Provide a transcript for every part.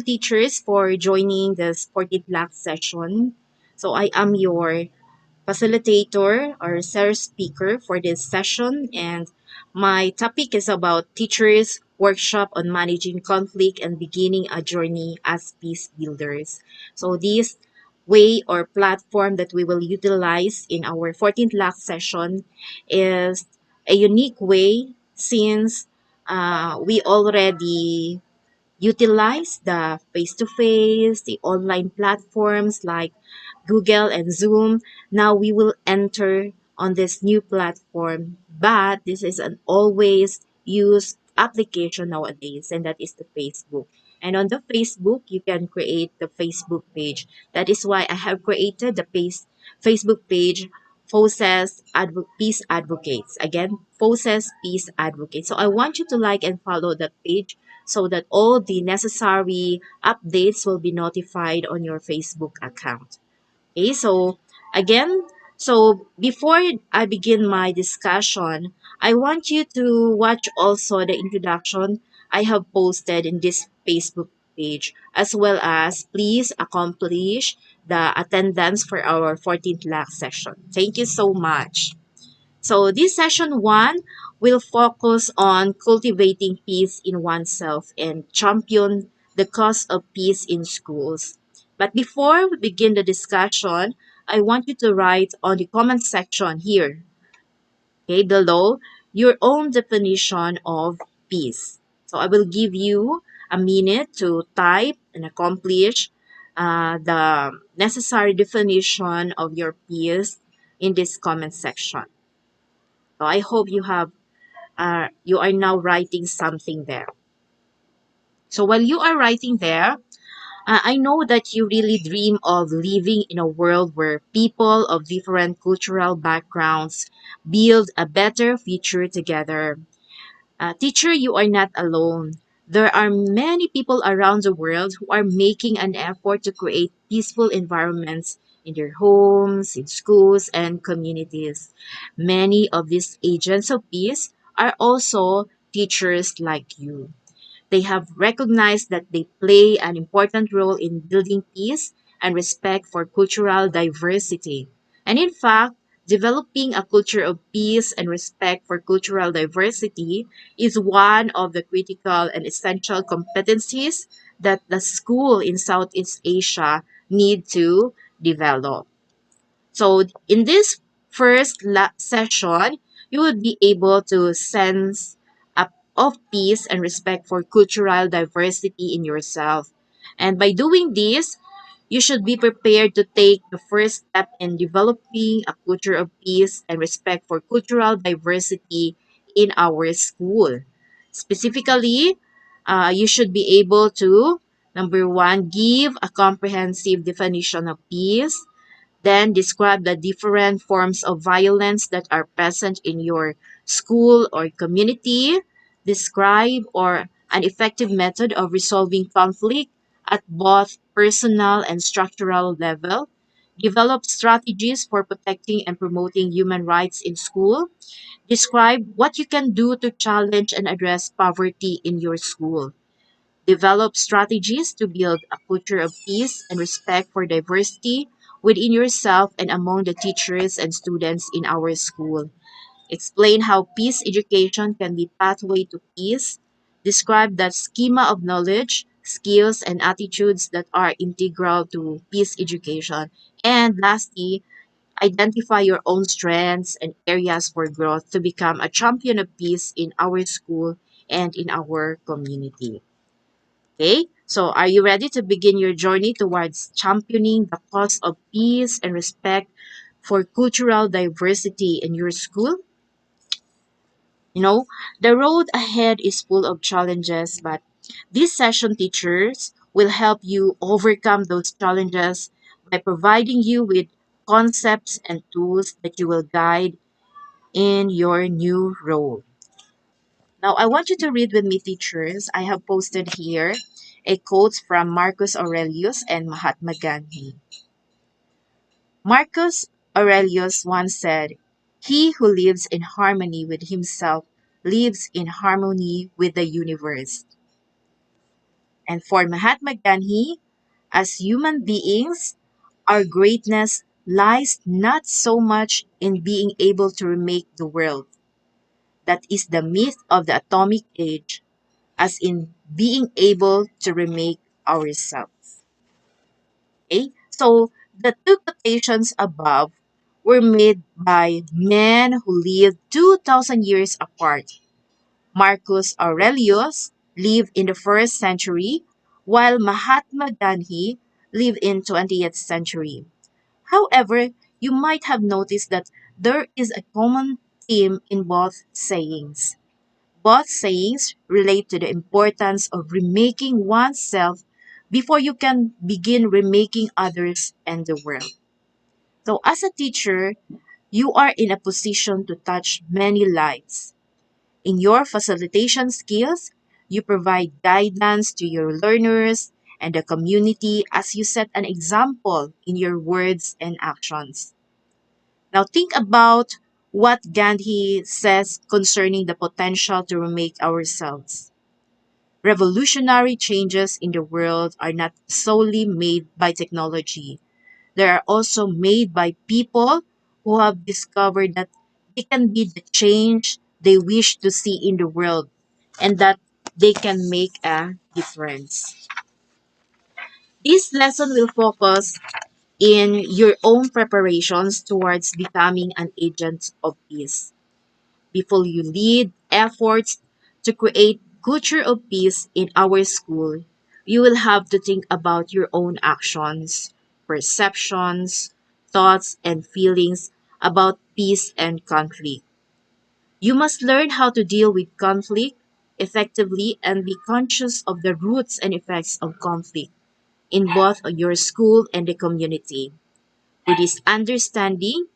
teachers, for joining this 14th last session. So, I am your facilitator or sales speaker for this session, and my topic is about teachers' workshop on managing conflict and beginning a journey as peace builders. So, this way or platform that we will utilize in our 14th last session is a unique way since we already utilize the face-to-face, the online platforms like Google and Zoom. Now we will enter on this new platform, but this is an always used application nowadays, and that is the Facebook. And on the Facebook, you can create the Facebook page. That is why I have created the Facebook page Peace Advocates. Again, Foses Peace Advocates. So I want you to like and follow that page so that all the necessary updates will be notified on your Facebook account. Okay, so again, so before I begin my discussion, I want you to watch also the introduction I have posted in this Facebook page, as well as please accomplish the attendance for our 14th last session. Thank you so much. So this session one will focus on cultivating peace in oneself and champion the cause of peace in schools. But before we begin the discussion, I want you to write on the comment section here, okay, below, your own definition of peace. So I will give you a minute to type and accomplish the necessary definition of your peace in this comment section. So I hope you are now writing something there. So while you are writing there, I know that you really dream of living in a world where people of different cultural backgrounds build a better future together. Teacher, you are not alone. There are many people around the world who are making an effort to create peaceful environments in their homes, in schools, and communities. Many of these agents of peace are also teachers like you. They have recognized that they play an important role in building peace and respect for cultural diversity. And in fact, developing a culture of peace and respect for cultural diversity is one of the critical and essential competencies that the school in Southeast Asia need to develop. So in this session, you would be able to sense of peace and respect for cultural diversity in yourself. And by doing this, you should be prepared to take the first step in developing a culture of peace and respect for cultural diversity in our school. Specifically, you should be able to, number one, give a comprehensive definition of peace. Then describe the different forms of violence that are present in your school or community. Describe or an effective method of resolving conflict at both personal and structural level. Develop strategies for protecting and promoting human rights in school. Describe what you can do to challenge and address poverty in your school. Develop strategies to build a culture of peace and respect for diversity within yourself and among the teachers and students in our school. Explain how peace education can be pathway to peace. Describe the schema of knowledge, skills, and attitudes that are integral to peace education. And lastly, identify your own strengths and areas for growth to become a champion of peace in our school and in our community. Okay, so are you ready to begin your journey towards championing the cause of peace and respect for cultural diversity in your school? You know, the road ahead is full of challenges, but these session teachers will help you overcome those challenges by providing you with concepts and tools that you will guide in your new role. Now, I want you to read with me, teachers. I have posted here a quote from Marcus Aurelius and Mahatma Gandhi. Marcus Aurelius once said, "He who lives in harmony with himself lives in harmony with the universe." And for Mahatma Gandhi, as human beings, our greatness lies not so much in being able to remake the world, that is the myth of the atomic age, as in being able to remake ourselves. Okay? So the two quotations above were made by men who lived 2,000 years apart. Marcus Aurelius lived in the first century, while Mahatma Gandhi lived in 20th century. However, you might have noticed that there is a common theme in both sayings. Both sayings relate to the importance of remaking oneself before you can begin remaking others and the world. So, as a teacher, you are in a position to touch many lives. In your facilitation skills, you provide guidance to your learners and the community as you set an example in your words and actions. Now, think about what Gandhi says concerning the potential to remake ourselves. Revolutionary changes in the world are not solely made by technology. They are also made by people who have discovered that they can be the change they wish to see in the world and that they can make a difference. This lesson will focus in your own preparations towards becoming an agent of peace. Before you lead efforts to create culture of peace in our school, you will have to think about your own actions, perceptions, thoughts, and feelings about peace and conflict. You must learn how to deal with conflict effectively and be conscious of the roots and effects of conflict in both your school and the community. With this understanding,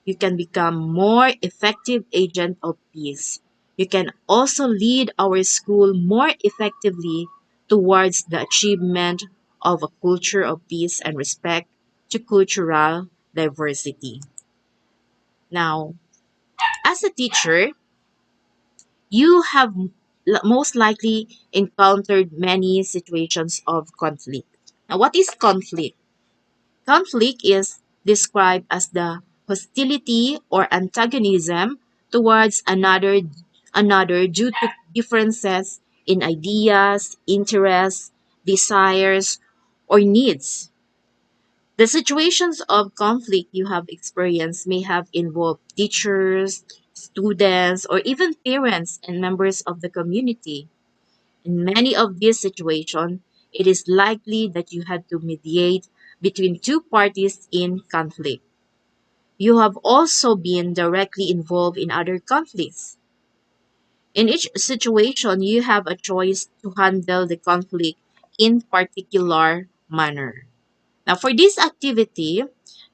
you can become more effective agent of peace. You can also lead our school more effectively towards the achievement of a culture of peace and respect to cultural diversity. Now, as a teacher, you have most likely encountered many situations of conflict. Now, what is conflict? Conflict is described as the hostility or antagonism towards another due to differences in ideas, interests, desires, or needs. The situations of conflict you have experienced may have involved teachers, students, or even parents and members of the community. In many of these situations, it is likely that you had to mediate between two parties in conflict. You have also been directly involved in other conflicts. In each situation, you have a choice to handle the conflict in particular manner. Now, for this activity,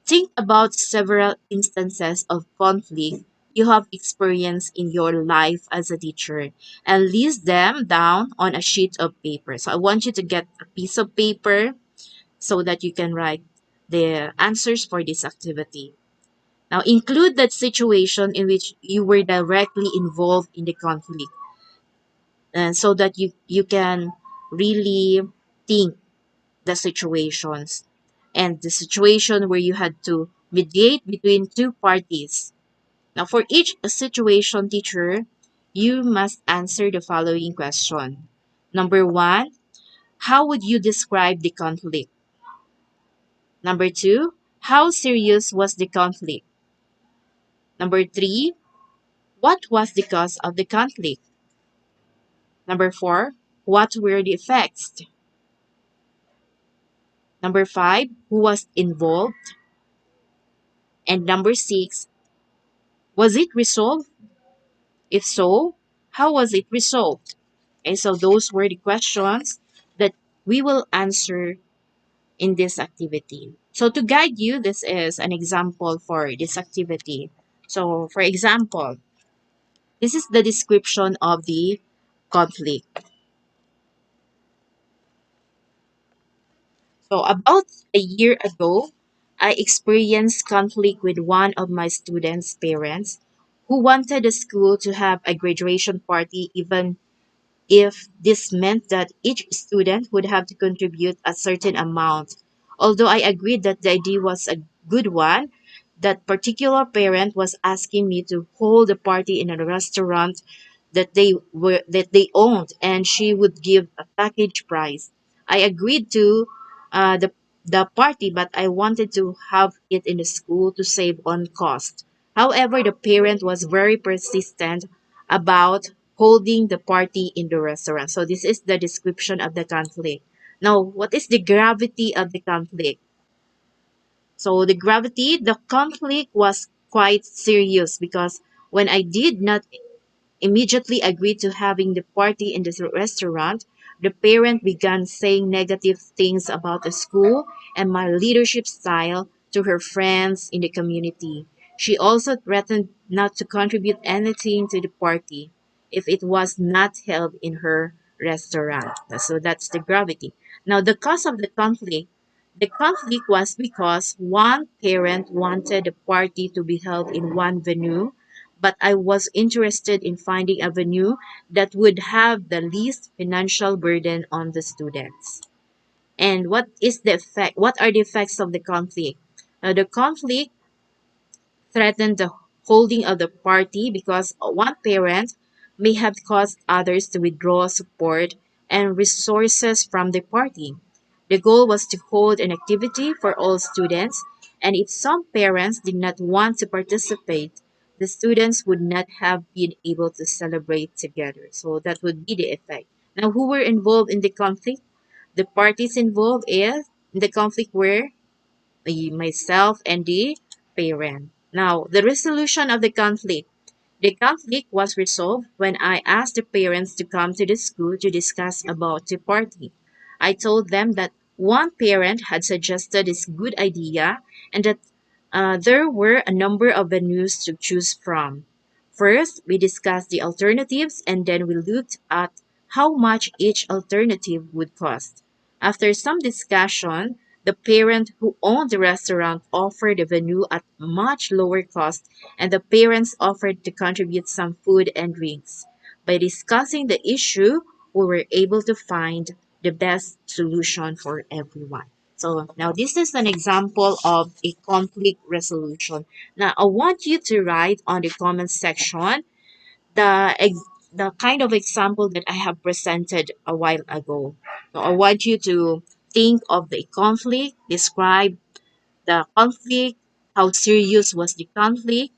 think about several instances of conflict you have experienced in your life as a teacher and list them down on a sheet of paper. So, I want you to get a piece of paper so that you can write the answers for this activity. Now, include that situation in which you were directly involved in the conflict and so that you can really think the situations and the situation where you had to mediate between two parties. Now, for each situation, teacher, you must answer the following question. Number one, how would you describe the conflict? Number two, how serious was the conflict? Number three, what was the cause of the conflict? Number four, what were the effects? Number five, who was involved? And number six, was it resolved? If so, how was it resolved? And so those were the questions that we will answer in this activity. So to guide you, this is an example for this activity. So for example, this is the description of the conflict. So about a year ago, I experienced conflict with one of my students' parents who wanted the school to have a graduation party even if this meant that each student would have to contribute a certain amount. Although I agreed that the idea was a good one, that particular parent was asking me to hold a party in a restaurant that they owned, and she would give a package price. I agreed to the party, but I wanted to have it in the school to save on cost. However, the parent was very persistent about holding the party in the restaurant. So this is the description of the conflict. Now, what is the gravity of the conflict? So the conflict was quite serious because when I did not immediately agreed to having the party in the restaurant, the parent began saying negative things about the school and my leadership style to her friends in the community. She also threatened not to contribute anything to the party if it was not held in her restaurant. So that's the gravity. Now, the cause of the conflict was because one parent wanted the party to be held in one venue, but I was interested in finding a venue that would have the least financial burden on the students. And what is the effect? What are the effects of the conflict? Now, the conflict threatened the holding of the party because one parent may have caused others to withdraw support and resources from the party. The goal was to hold an activity for all students, and if some parents did not want to participate, the students would not have been able to celebrate together. So that would be the effect. Now, who were involved in the conflict? The parties involved in the conflict were myself and the parent. Now, the resolution of the conflict. The conflict was resolved when I asked the parents to come to the school to discuss about the party. I told them that one parent had suggested this good idea and that there were a number of venues to choose from. First, we discussed the alternatives and then we looked at how much each alternative would cost. After some discussion, the parent who owned the restaurant offered the venue at much lower cost, and the parents offered to contribute some food and drinks. By discussing the issue, we were able to find the best solution for everyone. So now this is an example of a conflict resolution. Now I want you to write on the comment section the kind of example that I have presented a while ago. So I want you to think of the conflict, describe the conflict, how serious was the conflict,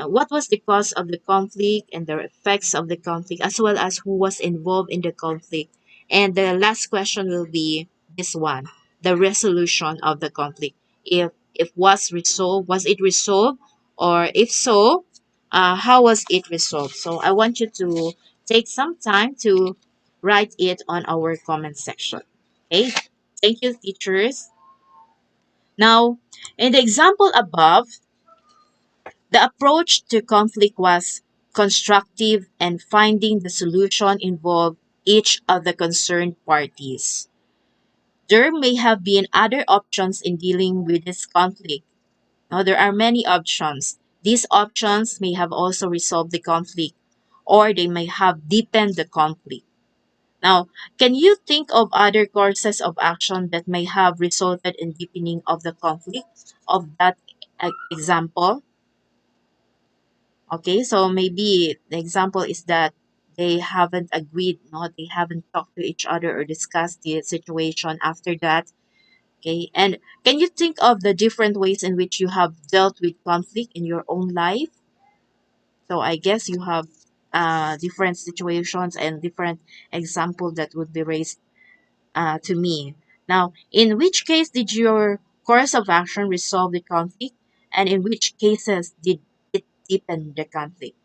what was the cause of the conflict and the effects of the conflict, as well as who was involved in the conflict. And the last question will be this one, the resolution of the conflict. If was it resolved? Or if so, how was it resolved? So I want you to take some time to write it on our comment section. Okay, thank you, teachers. Now, in the example above, the approach to conflict was constructive and finding the solution involved each of the concerned parties. There may have been other options in dealing with this conflict. Now, there are many options. These options may have also resolved the conflict, or they may have deepened the conflict. Now, can you think of other courses of action that may have resulted in deepening of the conflict of that example? Okay, so maybe the example is that they haven't agreed, no, they haven't talked to each other or discussed the situation after that. Okay, and can you think of the different ways in which you have dealt with conflict in your own life? So I guess you have different situations and different examples that would be raised to me. Now, in which case did your course of action resolve the conflict, and in which cases did it deepen the conflict?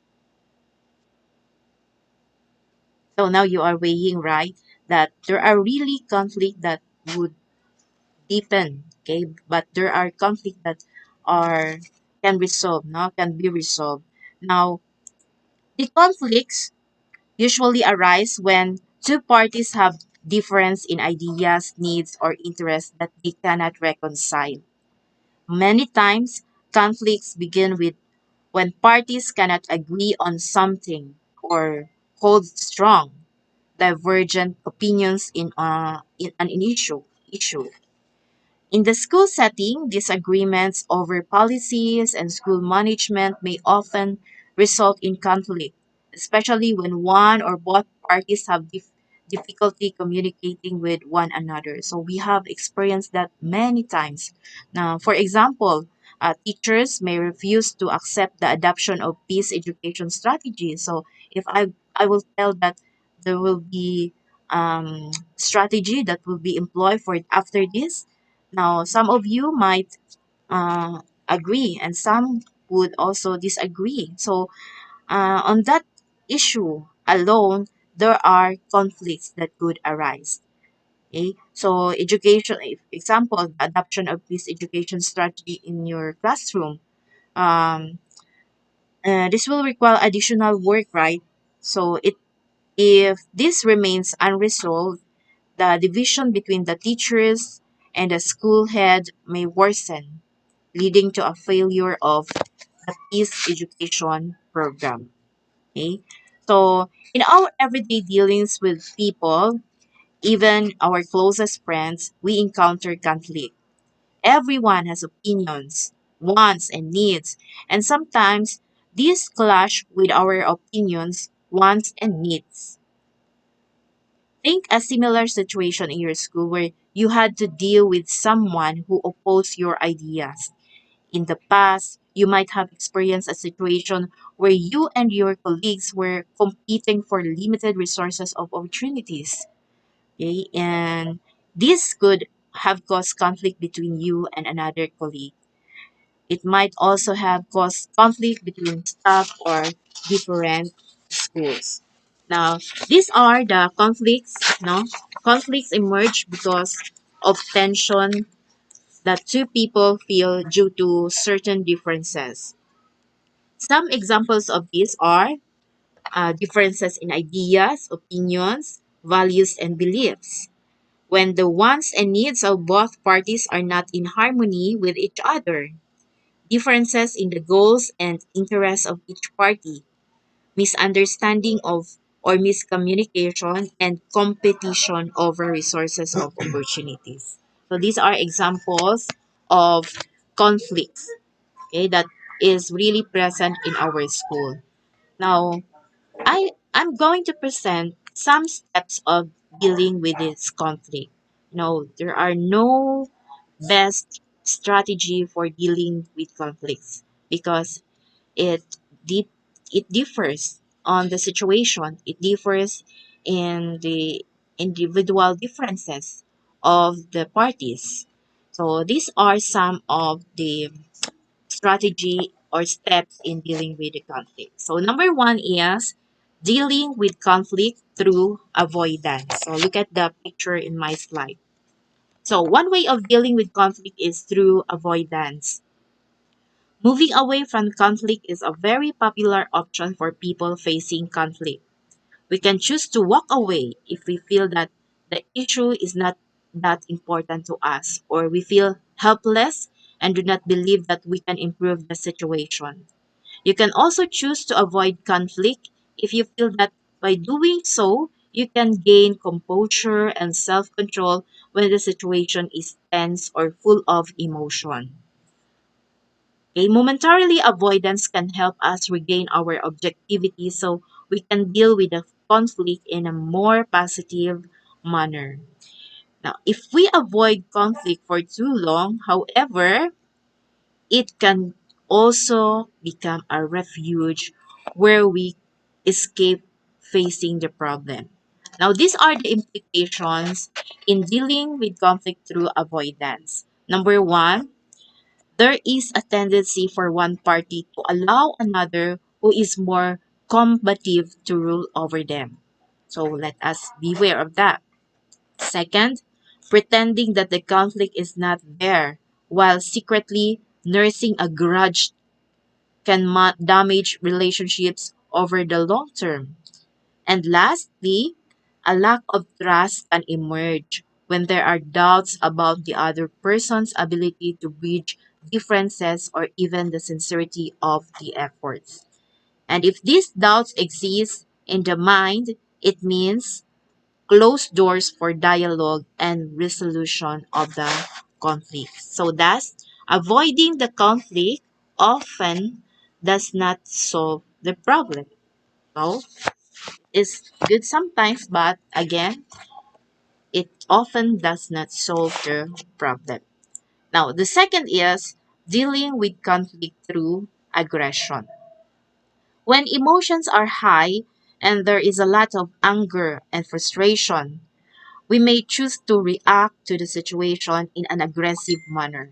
So now you are weighing, right, that there are really conflict that would deepen, okay, but there are conflict that are can resolve, no, can be resolved. Now, the conflicts usually arise when two parties have difference in ideas, needs, or interests that they cannot reconcile. Many times, conflicts begin with when parties cannot agree on something or hold strong. divergent opinions in an issue. In the school setting, disagreements over policies and school management may often result in conflict, especially when one or both parties have difficulty communicating with one another. So we have experienced that many times. Now, for example, teachers may refuse to accept the adoption of peace education strategy. So if I will tell that there will be strategy that will be employed for after this, now, some of you might agree, and some would also disagree. So, on that issue alone, there are conflicts that could arise. Okay? So, education, example, the adoption of this education strategy in your classroom. Um, this will require additional work, right? So, if this remains unresolved, the division between the teachers and the school head may worsen, leading to a failure of the peace education program. Okay? So, in our everyday dealings with people, even our closest friends, we encounter conflict. Everyone has opinions, wants, and needs, and sometimes these clash with our opinions, wants, and needs. Think a similar situation in your school where you had to deal with someone who opposed your ideas. In the past, you might have experienced a situation where you and your colleagues were competing for limited resources of opportunities. Okay? And this could have caused conflict between you and another colleague. It might also have caused conflict between staff or different schools. Now, these are the conflicts, no? Conflicts emerge because of tension that two people feel due to certain differences. Some examples of these are differences in ideas, opinions, values, and beliefs. When the wants and needs of both parties are not in harmony with each other, differences in the goals and interests of each party, misunderstanding of or miscommunication, and competition over resources of opportunities. So these are examples of conflicts, okay, that is really present in our school. Now, I'm going to present some steps of dealing with this conflict. No, there are no best strategy for dealing with conflicts because it deep it differs on the situation. It differs in the individual differences of the parties. So these are some of the strategy or steps in dealing with the conflict. So number one is dealing with conflict through avoidance. So look at the picture in my slide. So one way of dealing with conflict is through avoidance. Moving away from conflict is a very popular option for people facing conflict. We can choose to walk away if we feel that the issue is not that important to us, or we feel helpless and do not believe that we can improve the situation. You can also choose to avoid conflict if you feel that by doing so, you can gain composure and self control when the situation is tense or full of emotion. Okay, momentarily avoidance can help us regain our objectivity so we can deal with the conflict in a more positive manner. Now, if we avoid conflict for too long, however, it can also become a refuge where we escape facing the problem. Now, these are the implications in dealing with conflict through avoidance. Number one, there is a tendency for one party to allow another who is more combative to rule over them. So let us beware of that. Second, pretending that the conflict is not there while secretly nursing a grudge can damage relationships over the long term. And lastly, a lack of trust can emerge when there are doubts about the other person's ability to bridge differences or even the sincerity of the efforts. And if these doubts exist in the mind, it means close doors for dialogue and resolution of the conflict. So thus, avoiding the conflict often does not solve the problem. So it's good sometimes, but again, it often does not solve the problem. Now, the second is dealing with conflict through aggression. When emotions are high and there is a lot of anger and frustration, we may choose to react to the situation in an aggressive manner.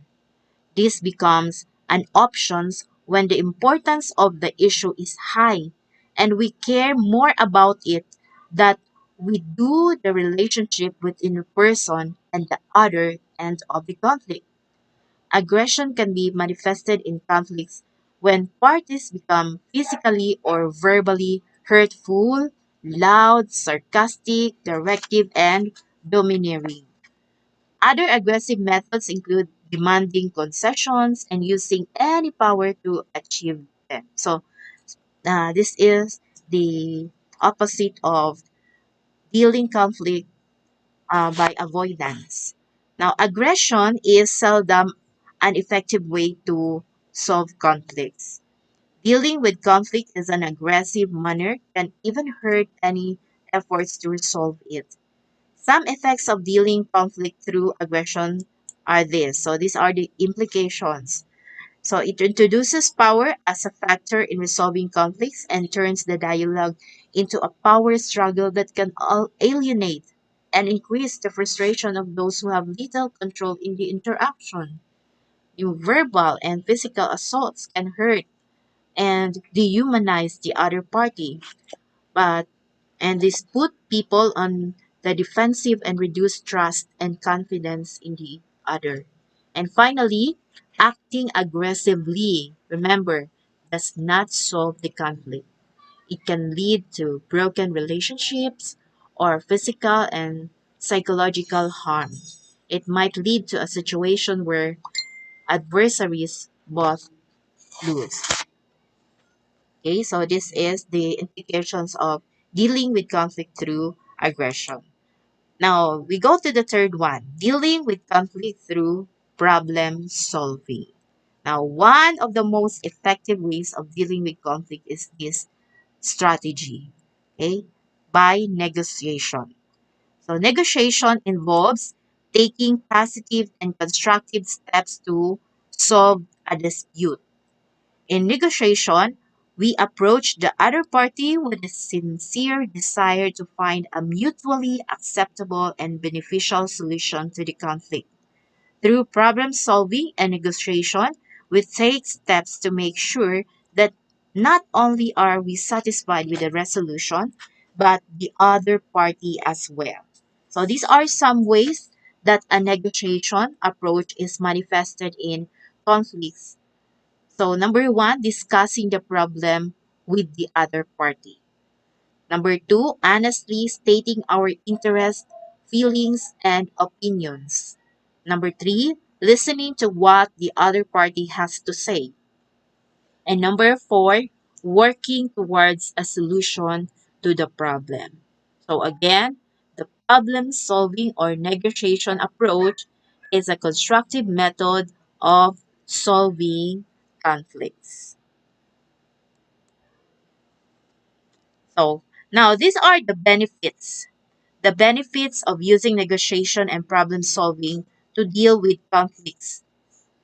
This becomes an option when the importance of the issue is high and we care more about it that we do the relationship within a person and the other end of the conflict. Aggression can be manifested in conflicts when parties become physically or verbally hurtful, loud, sarcastic, directive, and domineering. Other aggressive methods include demanding concessions and using any power to achieve them. So, this is the opposite of dealing conflict by avoidance. Now, aggression is seldom an effective way to solve conflicts. Dealing with conflict in an aggressive manner can even hurt any efforts to resolve it. Some effects of dealing conflict through aggression are this. So these are the implications. So it introduces power as a factor in resolving conflicts and turns the dialogue into a power struggle that can alienate and increase the frustration of those who have little control in the interaction. Your verbal and physical assaults can hurt and dehumanize the other party, but and this put people on the defensive and reduce trust and confidence in the other. And finally, acting aggressively, remember, does not solve the conflict. It can lead to broken relationships or physical and psychological harm. It might lead to a situation where adversaries both lose. Okay, so this is the implications of dealing with conflict through aggression. Now, we go to the third one, dealing with conflict through problem solving. Now, one of the most effective ways of dealing with conflict is this strategy, okay, by negotiation. So, negotiation involves taking positive and constructive steps to solve a dispute. In negotiation, we approach the other party with a sincere desire to find a mutually acceptable and beneficial solution to the conflict. Through problem solving and negotiation, we take steps to make sure that not only are we satisfied with the resolution, but the other party as well. So these are some ways that a negotiation approach is manifested in conflicts. So, number one, discussing the problem with the other party. Number two, honestly stating our interests, feelings, and opinions. Number three, listening to what the other party has to say. And number four, working towards a solution to the problem. So, again, the problem solving or negotiation approach is a constructive method of solving conflicts. So now these are the benefits. The benefits of using negotiation and problem solving to deal with conflicts.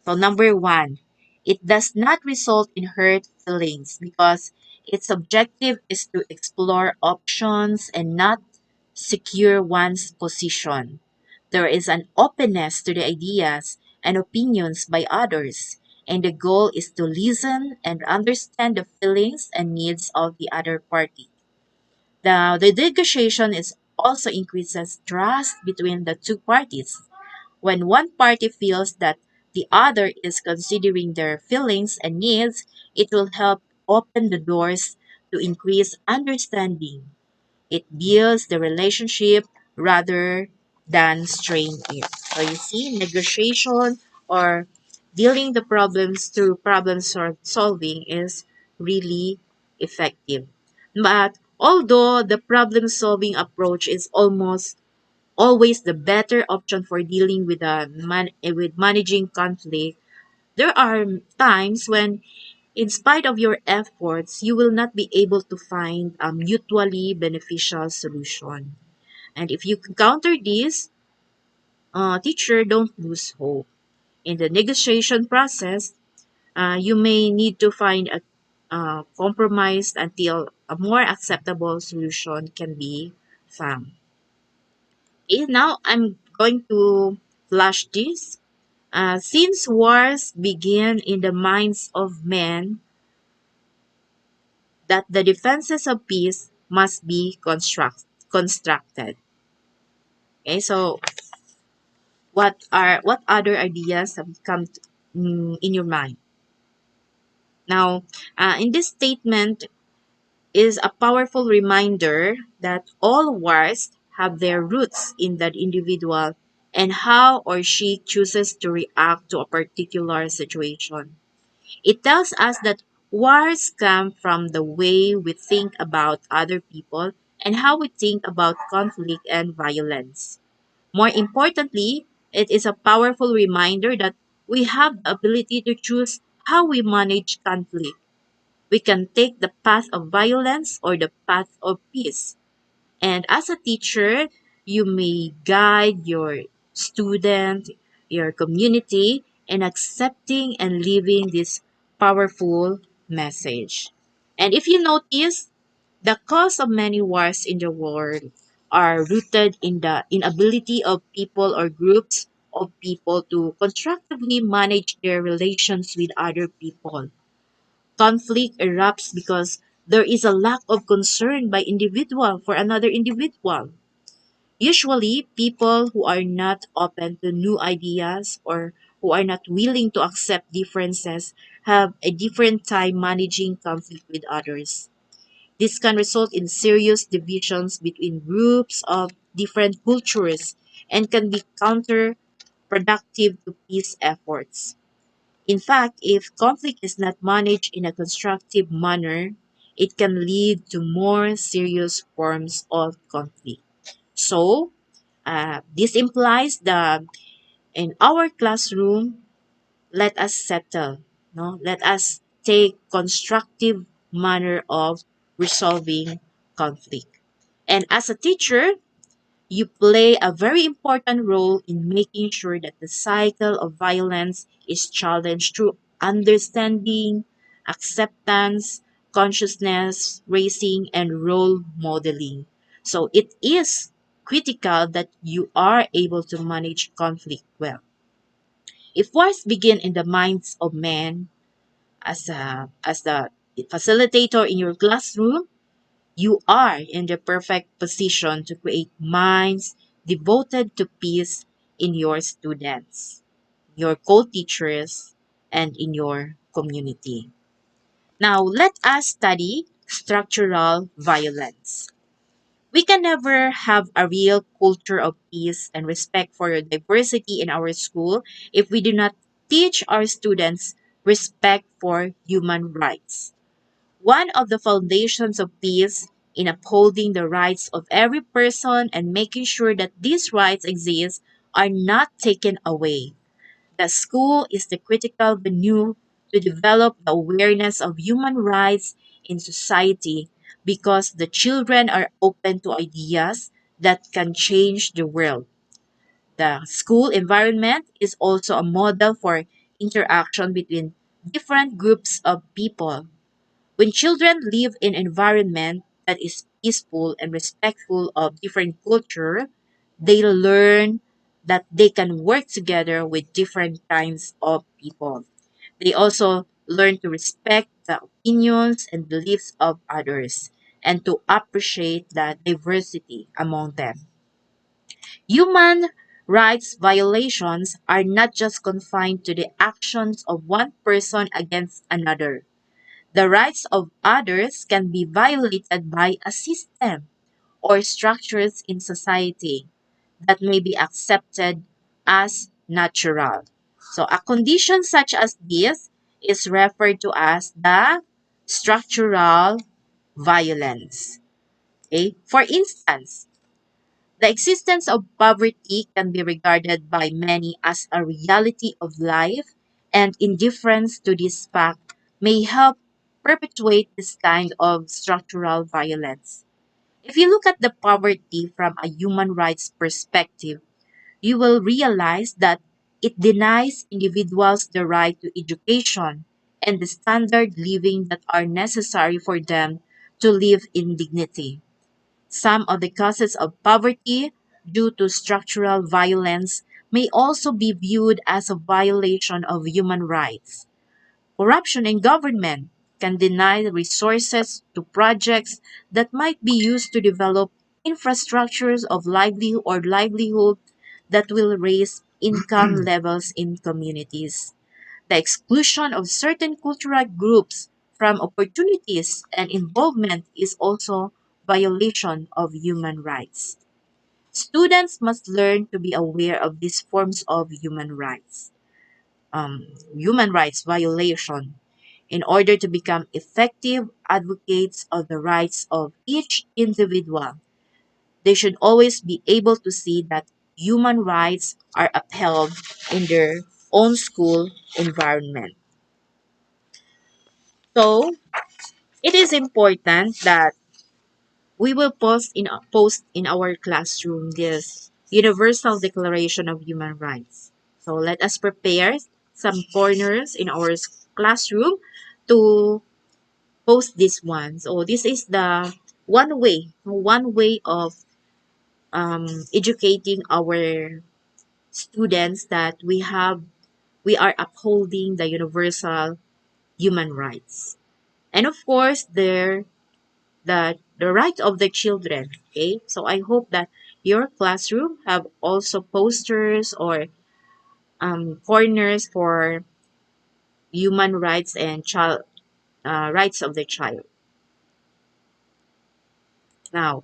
So number one, it does not result in hurt feelings because its objective is to explore options and not secure one's position. There is an openness to the ideas and opinions by others, and the goal is to listen and understand the feelings and needs of the other party. The negotiation is also increases trust between the two parties. When one party feels that the other is considering their feelings and needs, it will help open the doors to increase understanding. It builds the relationship rather than strain it. So you see, negotiation or dealing the problems through solving is really effective. But Although the problem solving approach is almost always the better option for dealing with, with managing conflict, there are times when, in spite of your efforts, you will not be able to find a mutually beneficial solution. And if you encounter this, teacher, don't lose hope. In the negotiation process, you may need to find a compromise until a more acceptable solution can be found. Okay, now I'm going to flash this. Since wars begin in the minds of men, that the defenses of peace must be constructed. Okay, so what other ideas have come in your mind? Now, in this statement is a powerful reminder that all wars have their roots in the individual and how or she chooses to react to a particular situation. It tells us that wars come from the way we think about other people and how we think about conflict and violence. More importantly, it is a powerful reminder that we have the ability to choose how we manage conflict. We can take the path of violence or the path of peace. And as a teacher, you may guide your student, your community, in accepting and living this powerful message. And if you notice, the cause of many wars in the world are rooted in the inability of people or groups of people to constructively manage their relations with other people. Conflict erupts because there is a lack of concern by individual for another individual. Usually, people who are not open to new ideas or who are not willing to accept differences have a different time managing conflict with others. This can result in serious divisions between groups of different cultures and can be counterproductive to peace efforts. In fact, if conflict is not managed in a constructive manner, it can lead to more serious forms of conflict. So, this implies that in our classroom, let us settle, no? Let us take constructive manner of resolving conflict. And as a teacher, you play a very important role in making sure that the cycle of violence is challenged through understanding, acceptance, consciousness raising, and role modeling. So it is critical that you are able to manage conflict well. If wars begin in the minds of men, as the facilitator in your classroom, you are in the perfect position to create minds devoted to peace in your students, your co-teachers, and in your community. Now, let us study structural violence. We can never have a real culture of peace and respect for diversity in our school if we do not teach our students respect for human rights. One of the foundations of peace in upholding the rights of every person and making sure that these rights exist are not taken away. The school is the critical venue to develop the awareness of human rights in society because the children are open to ideas that can change the world. The school environment is also a model for interaction between different groups of people. When children live in an environment that is peaceful and respectful of different culture, they learn that they can work together with different kinds of people. They also learn to respect the opinions and beliefs of others and to appreciate the diversity among them. Human rights violations are not just confined to the actions of one person against another. The rights of others can be violated by a system or structures in society that may be accepted as natural. So, a condition such as this is referred to as the structural violence. Okay? For instance, the existence of poverty can be regarded by many as a reality of life, and indifference to this fact may help perpetuate this kind of structural violence. If you look at the poverty from a human rights perspective, you will realize that it denies individuals the right to education and the standard living that are necessary for them to live in dignity. Some of the causes of poverty due to structural violence may also be viewed as a violation of human rights. Corruption in government can deny resources to projects that might be used to develop infrastructures of livelihood that will raise income levels in communities. The exclusion of certain cultural groups from opportunities and involvement is also violation of human rights. Students must learn to be aware of these forms of human rights violation in order to become effective advocates of the rights of each individual. They should always be able to see that human rights are upheld in their own school environment. So, it is important that we will post in our classroom this Universal Declaration of Human Rights. So let us prepare some corners in our classroom to post this one. So this is the one way of educating our students that we are upholding the universal human rights. And of course, the right of the children. Okay, so I hope that your classroom have also posters or corners for human rights and child rights of the child. Now,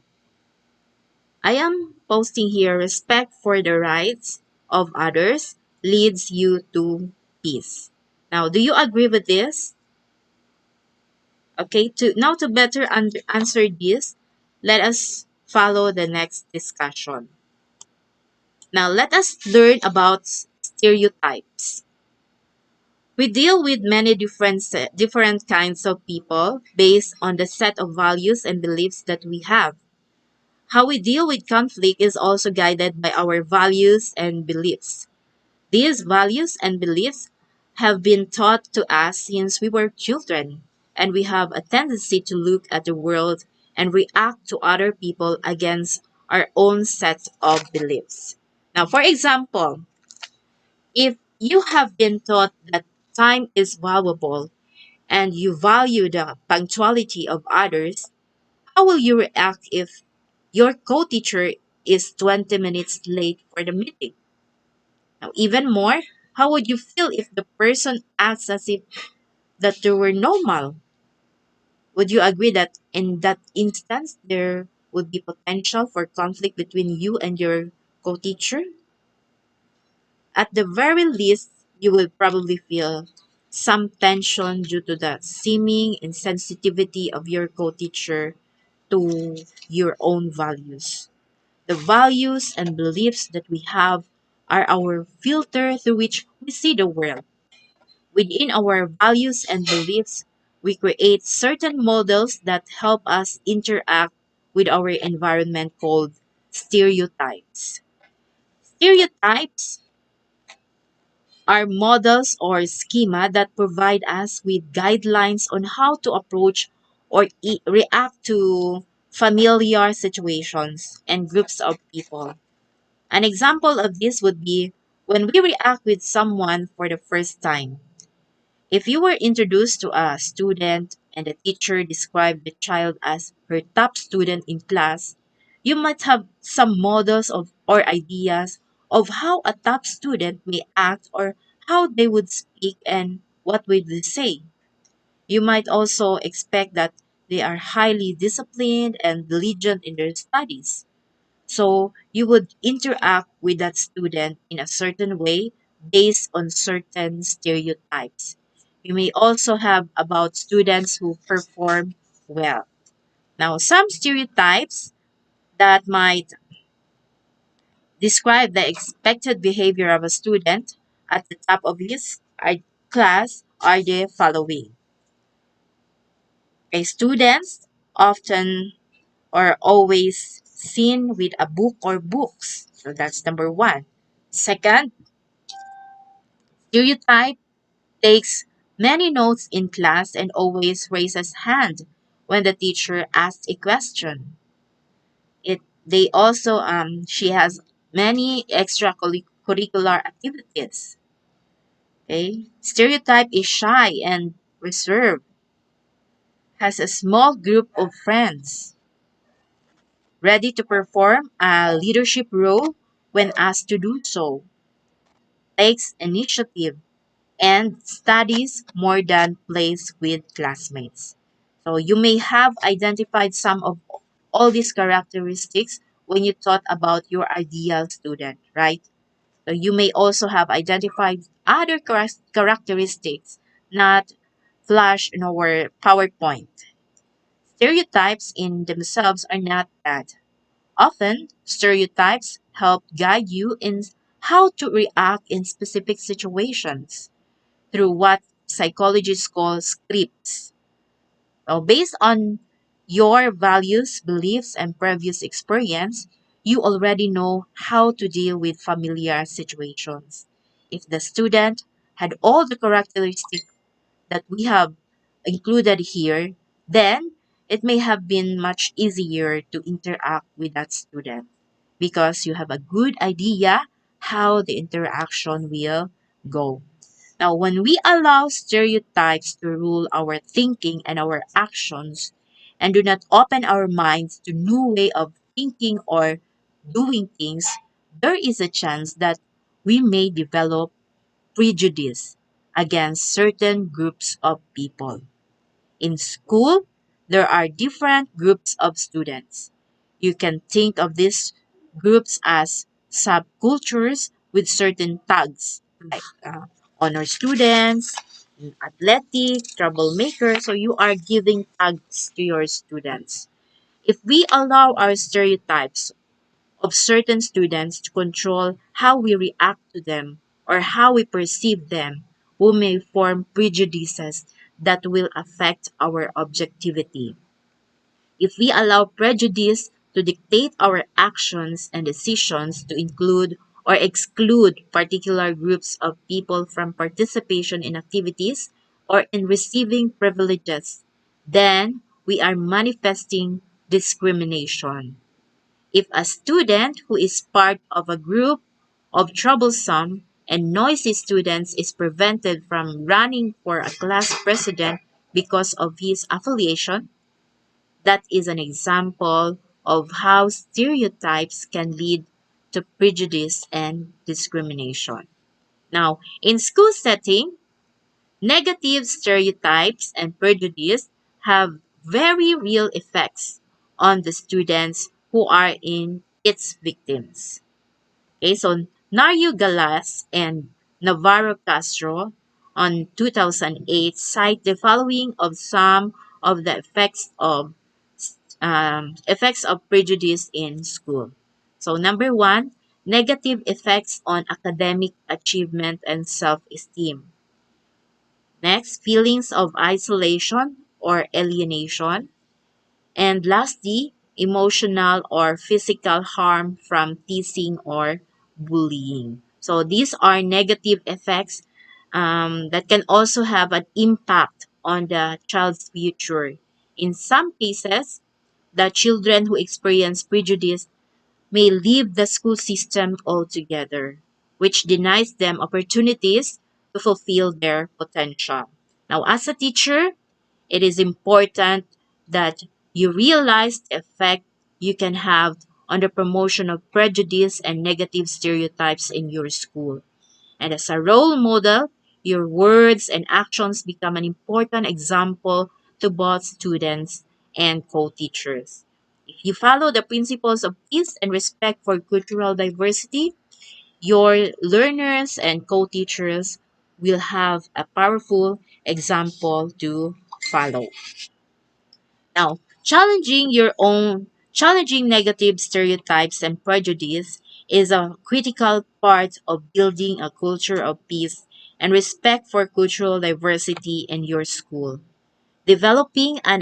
I am posting here: respect for the rights of others leads you to peace. Now, do you agree with this? Okay, to better answer this, let us follow the next discussion. Now, let us learn about stereotypes. We deal with many different kinds of people based on the set of values and beliefs that we have. How we deal with conflict is also guided by our values and beliefs. These values and beliefs have been taught to us since we were children, and we have a tendency to look at the world and react to other people against our own set of beliefs. Now, for example, if you have been taught that time is valuable and you value the punctuality of others, how will you react if your co-teacher is 20 minutes late for the meeting? Now, even more, how would you feel if the person acts as if that they were normal? Would you agree that in that instance there would be potential for conflict between you and your co-teacher? At the very least, you will probably feel some tension due to the seeming insensitivity of your co-teacher to your own values. The values and beliefs that we have are our filter through which we see the world. Within our values and beliefs, we create certain models that help us interact with our environment called stereotypes. Stereotypes are models or schema that provide us with guidelines on how to approach or react to familiar situations and groups of people. An example of this would be when we react with someone for the first time. If you were introduced to a student and the teacher described the child as her top student in class, you might have some models of or ideas of how a top student may act or how they would speak and what would they say. You might also expect that they are highly disciplined and diligent in their studies. So you would interact with that student in a certain way based on certain stereotypes. You may also have about students who perform well. Now, some stereotypes that might describe the expected behavior of a student at the top of his class are the following. Okay, students often or always seen with a book or books. So that's number one. Second, stereotype takes many notes in class and always raises hand when the teacher asks a question. It they also she has many extracurricular activities. Okay, stereotype is shy and reserved, has a small group of friends, ready to perform a leadership role when asked to do so, takes initiative, and studies more than plays with classmates. So you may have identified some of all these characteristics when you thought about your ideal student, right? So you may also have identified other characteristics not flashed in our PowerPoint. Stereotypes in themselves are not bad. Often, stereotypes help guide you in how to react in specific situations through what psychologists call scripts. So based on your values, beliefs, and previous experience, you already know how to deal with familiar situations. If the student had all the characteristics that we have included here, then it may have been much easier to interact with that student because you have a good idea how the interaction will go. Now, when we allow stereotypes to rule our thinking and our actions and do not open our minds to new way of thinking or doing things, there is a chance that we may develop prejudice against certain groups of people. In school, there are different groups of students. You can think of these groups as subcultures with certain tags, like honor students, athletic, troublemaker. So you are giving tags to your students. If we allow our stereotypes of certain students to control how we react to them or how we perceive them, we may form prejudices that will affect our objectivity. If we allow prejudice to dictate our actions and decisions to include or exclude particular groups of people from participation in activities or in receiving privileges, then we are manifesting discrimination. If a student who is part of a group of troublesome and noisy students is prevented from running for a class president because of his affiliation, that is an example of how stereotypes can lead to prejudice and discrimination. Now, in school setting, negative stereotypes and prejudice have very real effects on the students who are in its victims. Okay, so Nario Galas and Navarro Castro on 2008 cite the following of some of the effects of prejudice in school. So number one, negative effects on academic achievement and self-esteem. Next, feelings of isolation or alienation. And lastly, emotional or physical harm from teasing or bullying. So these are negative effects that can also have an impact on the child's future. In some cases, the children who experience prejudice may leave the school system altogether, which denies them opportunities to fulfill their potential. Now, as a teacher, it is important that you realize the effect you can have on the promotion of prejudice and negative stereotypes in your school. And as a role model, your words and actions become an important example to both students and co-teachers. If you follow the principles of peace and respect for cultural diversity, your learners and co-teachers will have a powerful example to follow. Now, Challenging negative stereotypes and prejudice is a critical part of building a culture of peace and respect for cultural diversity in your school. Developing an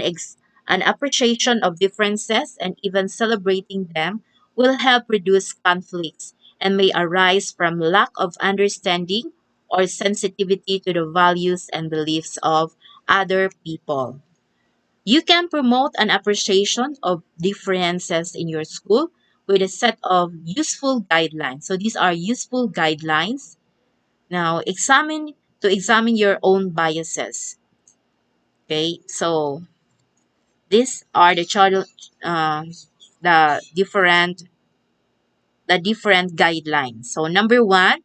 appreciation of differences and even celebrating them will help reduce conflicts and may arise from lack of understanding or sensitivity to the values and beliefs of other people. You can promote an appreciation of differences in your school with a set of useful guidelines. So these are useful guidelines. Now examine your own biases. Okay, so these are uh, the different guidelines. So number one,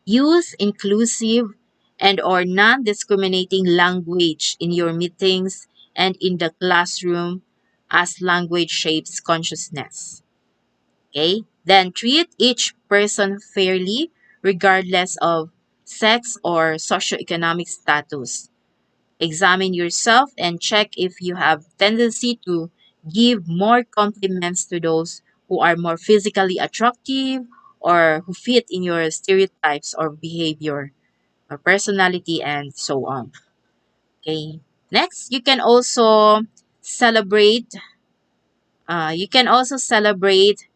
use inclusive and or non-discriminating language in your meetings and in the classroom as language shapes consciousness. Okay? Then treat each person fairly regardless of sex or socioeconomic status. Examine yourself and check if you have tendency to give more compliments to those who are more physically attractive or who fit in your stereotypes or behavior or personality and so on. Okay. Next, celebrate you can also celebrate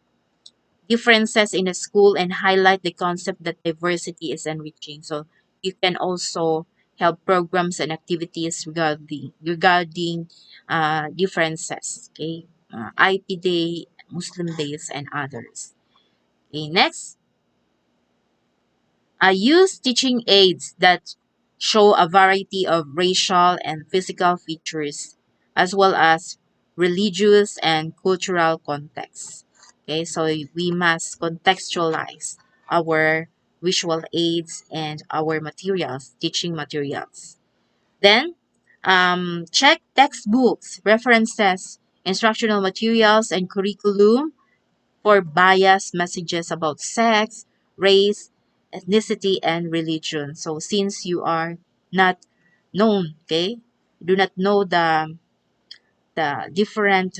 differences in the school and highlight the concept that diversity is enriching. So you can also have programs and activities regarding differences. Okay, IP Day, Muslim Days, and others. Okay, next, use teaching aids that show a variety of racial and physical features, as well as religious and cultural contexts. Okay, so we must contextualize our visual aids and our materials, teaching materials. Then, check textbooks, references, instructional materials, and curriculum for biased messages about sex, race, ethnicity, and religion. So since you are not known, okay, you do not know the different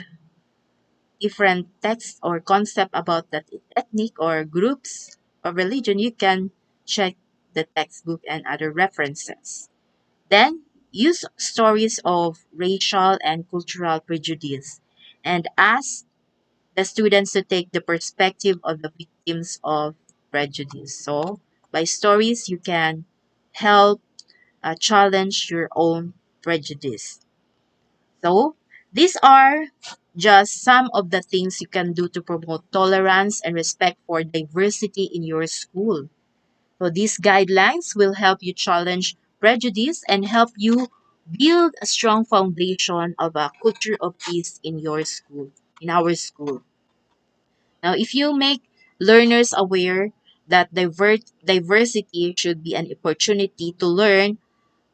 texts or concept about that ethnic or groups or religion, you can check the textbook and other references. Then use stories of racial and cultural prejudice and ask the students to take the perspective of the victims of prejudice. So, by stories, you can help challenge your own prejudice. So, these are just some of the things you can do to promote tolerance and respect for diversity in your school. So, these guidelines will help you challenge prejudice and help you build a strong foundation of a culture of peace in your school, in our school. Now, if you make learners aware that diversity should be an opportunity to learn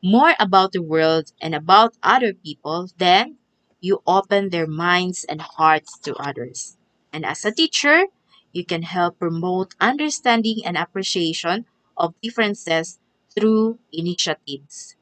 more about the world and about other people, then you open their minds and hearts to others. And as a teacher, you can help promote understanding and appreciation of differences through initiatives.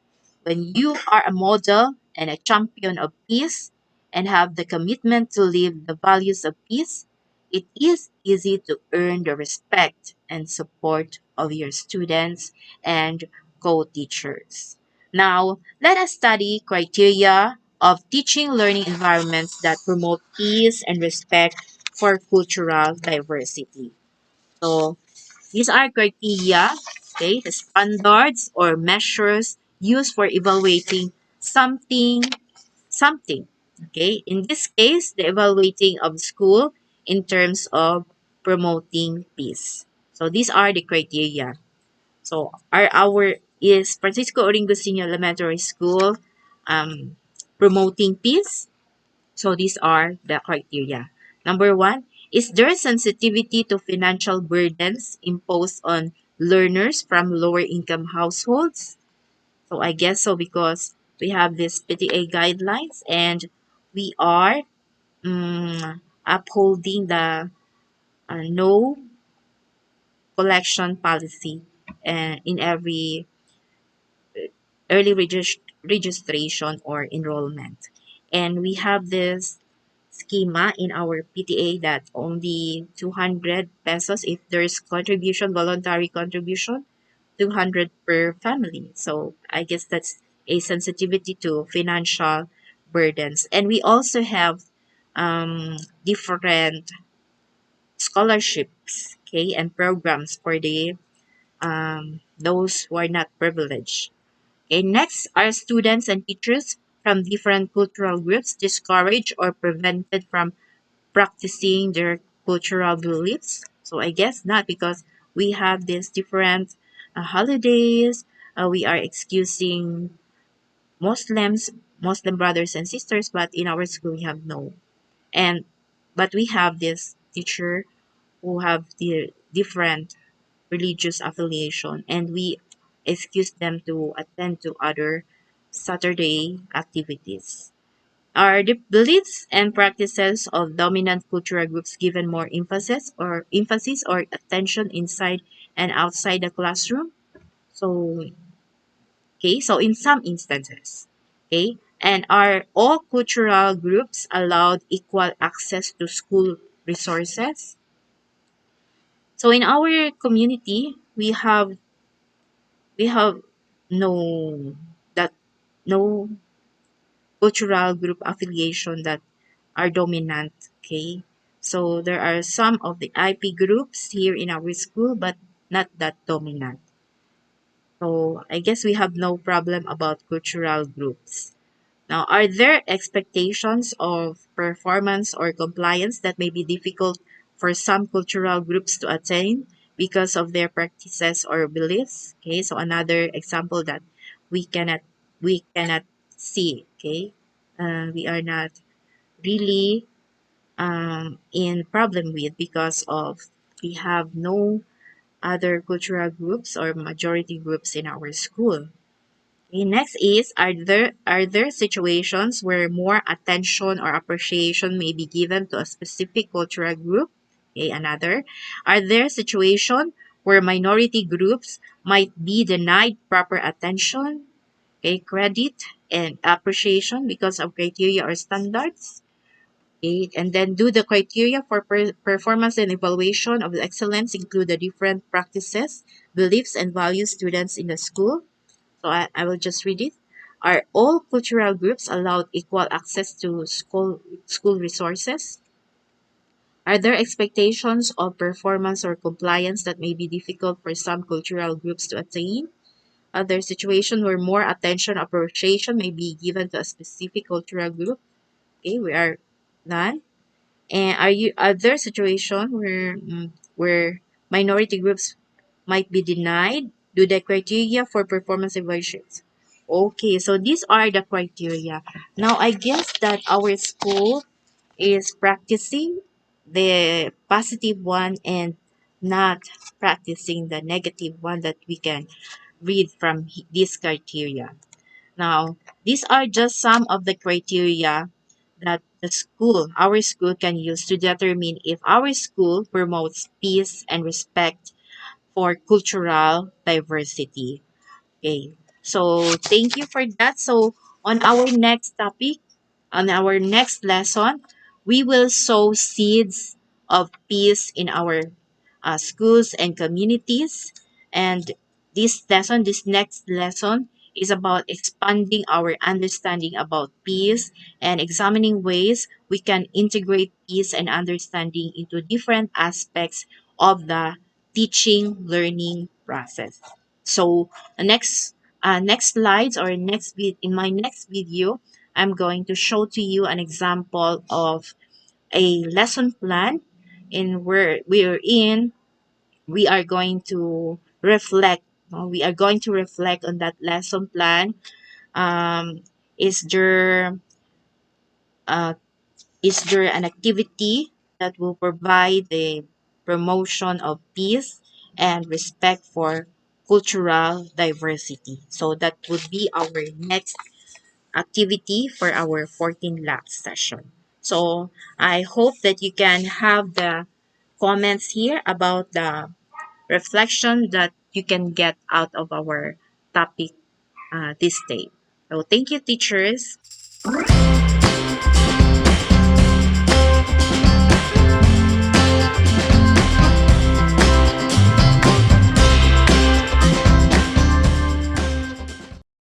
When you are a model and a champion of peace and have the commitment to live the values of peace, it is easy to earn the respect and support of your students and co-teachers. Now, let us study criteria of teaching learning environments that promote peace and respect for cultural diversity. So, these are criteria, okay, the standards or measures used for evaluating something. Okay, in this case, the evaluating of school in terms of promoting peace. So these are the criteria. So our is Francisco Oringo Senior Elementary School um, promoting peace? So these are the criteria. Number one, is there sensitivity to financial burdens imposed on learners from lower income households? So I guess so because we have this PTA guidelines and we are upholding the no collection policy in every early registration or enrollment. And we have this schema in our PTA that only 200 pesos if there's contribution, voluntary contribution, 200 per family. So I guess that's a sensitivity to financial burdens. And we also have different scholarships, okay, and programs for the those who are not privileged. Okay, next are students and teachers from different cultural groups discouraged or prevented from practicing their cultural beliefs. So I guess not, because we have these different holidays. We are excusing Muslims, Muslim brothers and sisters, but in our school we have no. And but we have this teacher who have the different religious affiliation, and we excuse them to attend to other Saturday activities. Are the beliefs and practices of dominant cultural groups given more emphasis or attention inside and outside the classroom? So so in some instances, and are all cultural groups allowed equal access to school resources? So in our community, we have no that no cultural group affiliation that are dominant. Okay, so there are some of the IP groups here in our school, but not that dominant. So I guess we have no problem about cultural groups. Now, are there expectations of performance or compliance that may be difficult for some cultural groups to attain because of their practices or beliefs? Okay, so another example that we cannot we cannot see. Okay, we are not really in problem with because of we have no other cultural groups or majority groups in our school. Okay, next is are there situations where more attention or appreciation may be given to a specific cultural group? Okay, another. Are there situations where minority groups might be denied proper attention, okay, credit and appreciation because of criteria or standards? Okay, and then do the criteria for performance and evaluation of excellence include the different practices, beliefs, and values students in the school? So I will just read it. Are all cultural groups allowed equal access to school resources? Are there expectations of performance or compliance that may be difficult for some cultural groups to attain? Are there situations where more attention or appreciation may be given to a specific cultural group? Okay, we are none. And are there situations where minority groups might be denied? Do the criteria for performance evaluations? Okay, so these are the criteria. Now I guess that our school is practicing the positive one and not practicing the negative one that we can read from this criteria. Now, these are just some of the criteria that our school can use to determine if our school promotes peace and respect for cultural diversity. Okay. So, thank you for that. So, on our next topic, on our next lesson, we will sow seeds of peace in our schools and communities. And this next lesson, is about expanding our understanding about peace and examining ways we can integrate peace and understanding into different aspects of the teaching learning process. So, the next slides or in my next video, I'm going to show to you an example of a lesson plan in where we are going to reflect. We are going to reflect on that lesson plan. Um, is there uh, is there an activity that will provide the promotion of peace and respect for cultural diversity? So that would be our next activity for our 14 lab session. So I hope that you can have the comments here about the reflection that you can get out of our topic this day. So thank you, teachers.